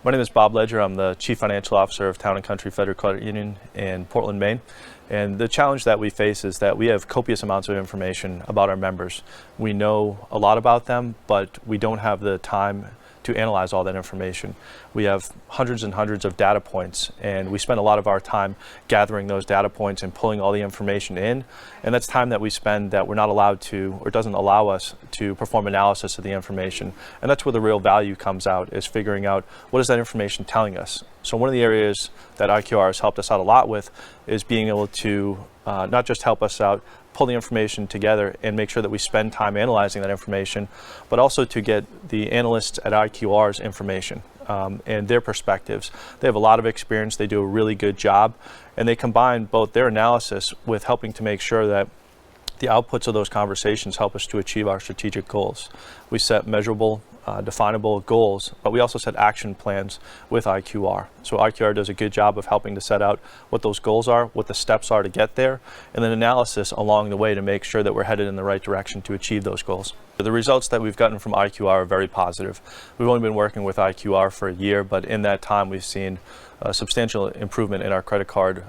My name is Bob Ledger. I'm the Chief Financial Officer of Town & Country Federal Credit Union in Portland, Maine. And the challenge that we face is that we have copious amounts of information about our members. We know a lot about them, but we don't have the time to analyze all that information. We have hundreds and hundreds of data points, and we spend a lot of our time gathering those data points and pulling all the information in. And that's time that we spend that we're not allowed to, or doesn't allow us to perform analysis of the information. And that's where the real value comes out, is figuring out what is that information telling us. So one of the areas that IQR has helped us out a lot with is being able to not just help us out, pull the information together and make sure that we spend time analyzing that information, but also to get the analysts at IQR's information and their perspectives. They have a lot of experience, they do a really good job, and they combine both their analysis with helping to make sure that the outputs of those conversations help us to achieve our strategic goals. We set measurable, definable goals, but we also set action plans with IQR. So IQR does a good job of helping to set out what those goals are, what the steps are to get there, and then analysis along the way to make sure that we're headed in the right direction to achieve those goals. The results that we've gotten from IQR are very positive. We've only been working with IQR for a year, but in that time we've seen a substantial improvement in our credit card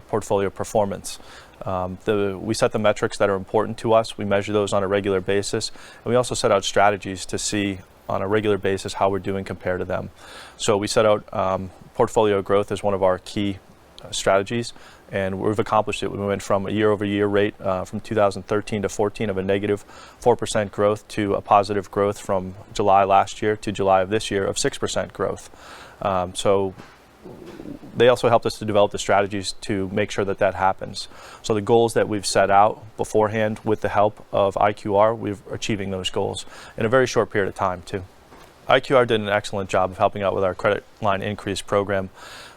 portfolio performance. We set the metrics that are important to us. We measure those on a regular basis, and we also set out strategies to see on a regular basis how we're doing compared to them. So we set out portfolio growth as one of our key strategies, and we've accomplished it. We went from a year-over-year rate from 2013 to 14 of a negative 4% growth to a positive growth from July last year to July of this year of 6% growth. So they also helped us to develop the strategies to make sure that that happens. So the goals that we've set out beforehand with the help of IQR, we're achieving those goals in a very short period of time too. IQR did an excellent job of helping out with our credit line increase program.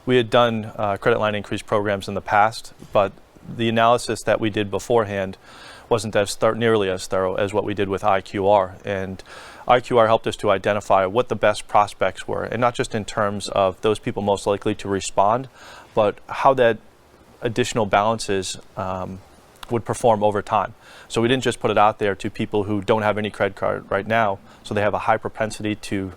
We had done credit line increase programs in the past, but the analysis that we did beforehand wasn't nearly as thorough as what we did with IQR. And IQR helped us to identify what the best prospects were, and not just in terms of those people most likely to respond, but how that additional balances would perform over time. So we didn't just put it out there to people who don't have any credit card right now, so they have a high propensity to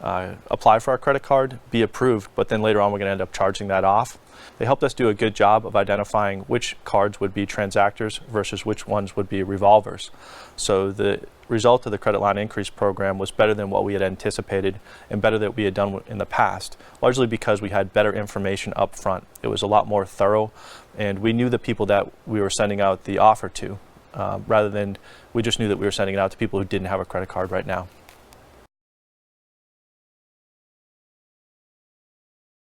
apply for our credit card, be approved, but then later on we're going to end up charging that off. They helped us do a good job of identifying which cards would be transactors versus which ones would be revolvers. So the result of the credit line increase program was better than what we had anticipated and better than we had done in the past, largely because we had better information up front. It was a lot more thorough, and we knew the people that we were sending out the offer to, rather than we just knew that we were sending it out to people who didn't have a credit card right now.